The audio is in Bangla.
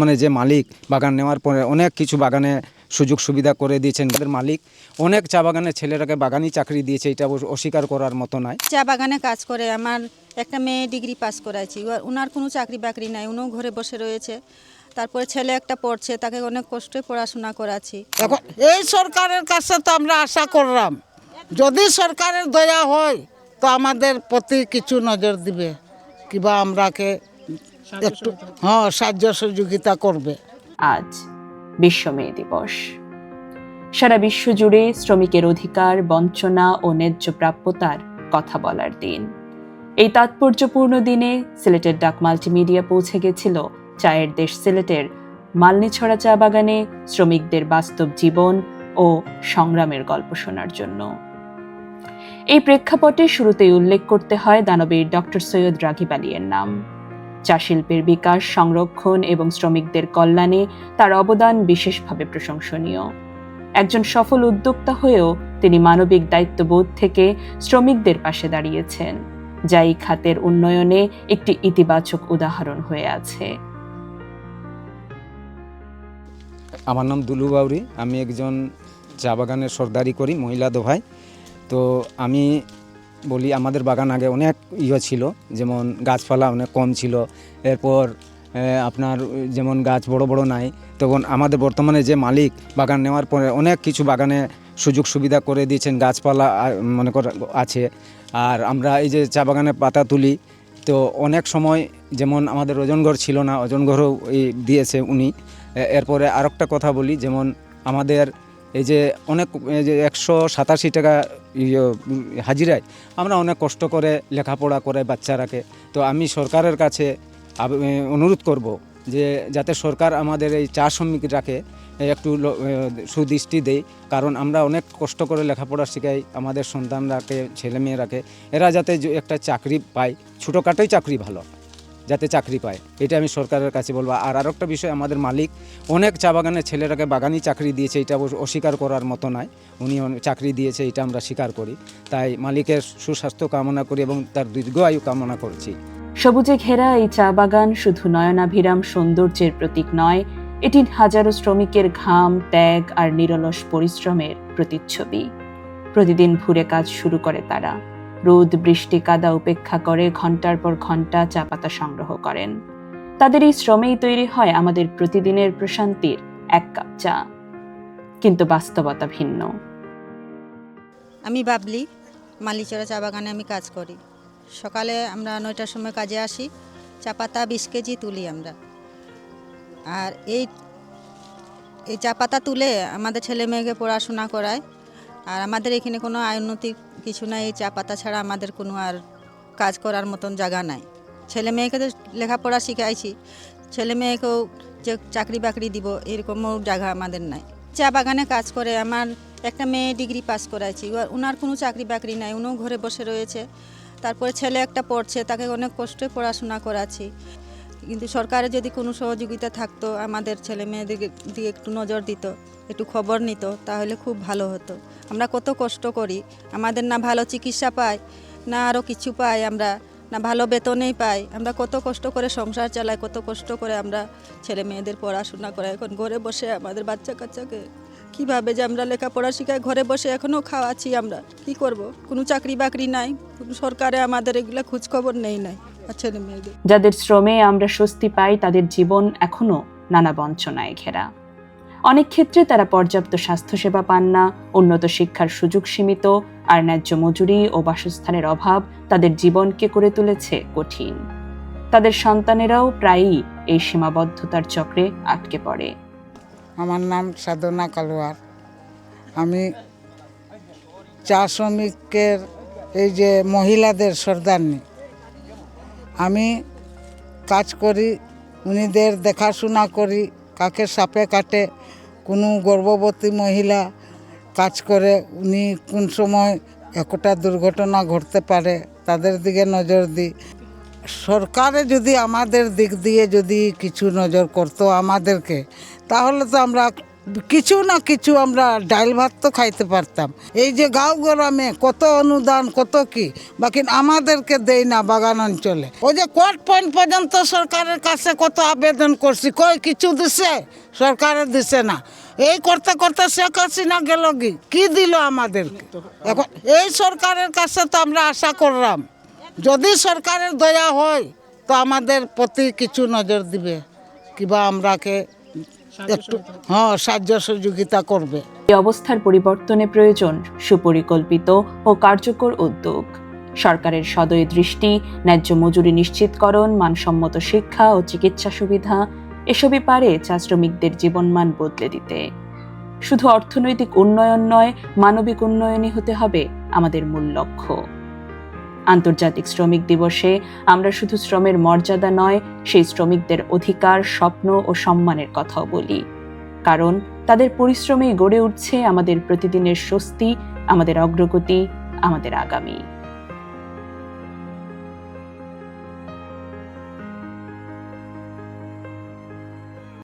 মানে যে মালিক বাগান নেওয়ার পরে অনেক কিছু বাগানে সুযোগ সুবিধা করে দিয়েছেন। আমাদের মালিক অনেক চা বাগানের ছেলেরাকে বাগানি চাকরি দিয়েছে, এটা অস্বীকার করার মতো নয়। চা বাগানে কাজ করে আমার একটা মেয়ে ডিগ্রি পাস করাইছি, ওনার কোনো চাকরি বাকরি নাই, উনিও ঘরে বসে রয়েছে। তারপরে ছেলে একটা পড়ছে, তাকে অনেক কষ্টে পড়াশোনা করাচ্ছি। এখন এই সরকারের কাছে তো আমরা আশা করলাম, যদি সরকারের দয়া হয় তো আমাদের প্রতি কিছু নজর দিবে, কিবা আমরাকে একটু সাহায্য সহযোগিতা করবে। আজ বিশ্ব মেয়ে দিবস। সারা বিশ্ব জুড়ে শ্রমিকের অধিকার, বঞ্চনা ও ন্যায্য প্রাপ্যতার কথা বলার দিন। এই তাৎপর্যপূর্ণ দিনে সিলেটের ডাক মাল্টিমিডিয়া পৌঁছে গেছিল চায়ের দেশ সিলেটের মালনীছড়া চা বাগানে শ্রমিকদের বাস্তব জীবন ও সংগ্রামের গল্প শোনার জন্য। এই প্রেক্ষাপটে শুরুতেই উল্লেখ করতে হয় দানবীর ডক্টর সৈয়দ রাগিব আলীর নাম। চা শিল্পের বিকাশ, সংরক্ষণ এবং শ্রমিকদের কল্যাণে তার অবদান বিশেষভাবে প্রশংসনীয়। একজন সফল উদ্যোক্তা হয়েও তিনি মানবিক দায়িত্ববোধ থেকে শ্রমিকদের পাশে দাঁড়িয়েছেন, যা এই খাতের উন্নয়নে একটি ইতিবাচক উদাহরণ হয়ে আছে। আমার নাম দুলু বাউরি, আমি একজন চা বাগানের সর্দারি করি, মহিলা দোভাই। তো আমি বলি, আমাদের বাগান আগে অনেক ছিল, যেমন গাছপালা অনেক কম ছিল, এরপর আপনার যেমন গাছ বড় বড় নাই। তখন আমাদের বর্তমানে যে মালিক বাগান নেওয়ার পরে অনেক কিছু বাগানে সুযোগ সুবিধা করে দিয়েছেন, গাছপালা মনে কর আছে। আর আমরা এই যে চা বাগানে পাতা তুলি, তো অনেক সময় যেমন আমাদের ওজনঘর ছিল না, ওজনঘরও দিয়েছে উনি। এরপরে আরেকটা কথা বলি, যেমন আমাদের এই যে অনেক যে 187 টাকা হাজিরায় আমরা অনেক কষ্ট করে লেখাপড়া করে বাচ্চারাকে। তো আমি সরকারের কাছে অনুরোধ করব যে যাতে সরকার আমাদের এই চা শ্রমিকরাকে একটু সুদৃষ্টি দেয়, কারণ আমরা অনেক কষ্ট করে লেখাপড়া শেখাই আমাদের সন্তানরাকে, ছেলেমেয়েরাকে। এরা যাতে একটা চাকরি পায়, ছোটোখাটোই চাকরি ভালো, যাতে চাকরি পায়, এটা আমি সরকারের কাছে বলবো। আর আরেকটা বিষয়, আমাদের মালিক অনেক চা বাগানের ছেলেরাকে বাগানি চাকরি দিয়েছে, এটা অস্বীকার করার মতো নয়। উনি চাকরি দিয়েছে, এটা আমরা স্বীকার করি। তাই মালিকের সুস্বাস্থ্য কামনা করি এবং তার দীর্ঘ আয়ু কামনা করছি। সবুজে ঘেরা এই চা বাগান শুধু নয়নাভিরাম সৌন্দর্যের প্রতীক নয়, এটি হাজারো শ্রমিকের ঘাম, ত্যাগ আর নিরলস পরিশ্রমের প্রতিচ্ছবি। প্রতিদিন ভোরে কাজ শুরু করে তারা, রোদ বৃষ্টি কাদা উপেক্ষা করে ঘন্টার পর ঘন্টা চা পাতা সংগ্রহ করেন। তাদের এই শ্রমেই তৈরি হয় আমাদের প্রতিদিনের প্রশান্তির এক কাপ চা। কিন্তু বাস্তবতা ভিন্ন। আমি বাবলি, মালনীছড়া চা বাগানে আমি কাজ করি। সকালে আমরা 9টার সময় কাজে আসি, চা পাতা 20 কেজি তুলি আমরা। আর এই চা পাতা তুলে আমাদের ছেলে মেয়েকে পড়াশোনা করায়। আর আমাদের এখানে কোনো আয়োন্নতিক কিছু নাই, এই চা পাতা ছাড়া আমাদের কোনো আর কাজ করার মতন জায়গা নাই। ছেলে মেয়েকে তো লেখাপড়া শিখাইছি, ছেলে মেয়েকেও যে চাকরি বাকরি দিব এরকমও জায়গা আমাদের নাই। চা বাগানে কাজ করে আমার একটা মেয়ে ডিগ্রি পাস করাইছি, ওনার কোনো চাকরি বাকরি নাই, উনিও ঘরে বসে রয়েছে। তারপরে ছেলে একটা পড়ছে, তাকে অনেক কষ্টে পড়াশোনা করাচ্ছি। কিন্তু সরকারের যদি কোনো সহযোগিতা থাকতো, আমাদের ছেলে মেয়েদের দিকে একটু নজর দিত, একটু খবর নিত, তাহলে খুব ভালো হতো। আমরা কত কষ্ট করি, আমাদের না ভালো চিকিৎসা পাই, না আরও কিছু পাই, আমরা না ভালো বেতনেই পাই। আমরা কত কষ্ট করে সংসার চালাই, কত কষ্ট করে আমরা ছেলে মেয়েদের পড়াশোনা করাই। এখন ঘরে বসে আমাদের বাচ্চা কাচ্চাকে কীভাবে যে আমরা লেখাপড়া শিখাই, ঘরে বসে এখনও খাওয়াচ্ছি। আমরা কি করব? কোনো চাকরি বাকরি নাই, কোনো সরকারে আমাদের এগুলো খোঁজখবর নেই নাই ছেলে মেয়েদের। যাদের শ্রমে আমরা স্বস্তি পাই, তাদের জীবন এখনো নানা বঞ্চনায় ঘেরা। অনেক ক্ষেত্রে তারা পর্যাপ্ত স্বাস্থ্যসেবা পান না, উন্নত শিক্ষার সুযোগ সীমিত, আর ন্যায্য মজুরি ও বাসস্থানের অভাব তাদের জীবনকে করে তুলেছে কঠিন। তাদের সন্তানেরাও প্রায়ই এই সীমাবদ্ধতার চক্রে আটকে পড়ে। আমার নাম সাধনা কালুয়ার। আমি চা শ্রমিকের এই যে মহিলাদের সর্দারনি, আমি কাজ করি, উনিদের দেখাশোনা করি, কাকে সাপে কাটে, কোনো গর্ভবতী মহিলা কাজ করে, উনি কোন সময় একটা দুর্ঘটনা ঘটতে পারে, তাদের দিকে নজর দিই। সরকারে যদি আমাদের দিক দিয়ে যদি কিছু নজর করতো আমাদেরকে, তাহলে তো আমরা কিছু না কিছু আমরা ডাল ভাত তো খাইতে পারতাম। এই যে গাঁও গ্রামে কত অনুদান কত কি, বাকি আমাদেরকে দেয় না বাগান অঞ্চলে। ওই যে কোর্ট পয়েন্ট পর্যন্ত সরকারের কাছে কত আবেদন করছি, কই কিছু দিছে? সরকারের দিছে না। এই করতে করতে শেখ হাসিনা গেল, কি দিল আমাদেরকে? এখন এই সরকারের কাছে তো আমরা আশা করলাম যদি সরকারের দয়া হয় তো আমাদের প্রতি কিছু নজর দিবে, কিবা আমরাকে একটু সাহায্য সহযোগিতা করবে। এই অবস্থার পরিবর্তনে প্রয়োজন সুপরিকল্পিত ও কার্যকর উদ্যোগ। সরকারের সদয় দৃষ্টি, ন্যায্য মজুরি নিশ্চিতকরণ, মানসম্মত শিক্ষা ও চিকিৎসা সুবিধা এসবই পারে চা শ্রমিকদের জীবনমান বদলে দিতে। শুধু অর্থনৈতিক উন্নয়ন নয়, মানবিক উন্নয়নই হতে হবে আমাদের মূল লক্ষ্য। আন্তর্জাতিক শ্রমিক দিবসে আমরা শুধু শ্রমের মর্যাদা নয়, সেই শ্রমিকদের অধিকার, স্বপ্ন ও সম্মানের কথাও বলি। কারণ তাদের পরিশ্রমেই গড়ে উঠছে আমাদের প্রতিদিনের স্বস্তি, আমাদের অগ্রগতি, আমাদের আগামী।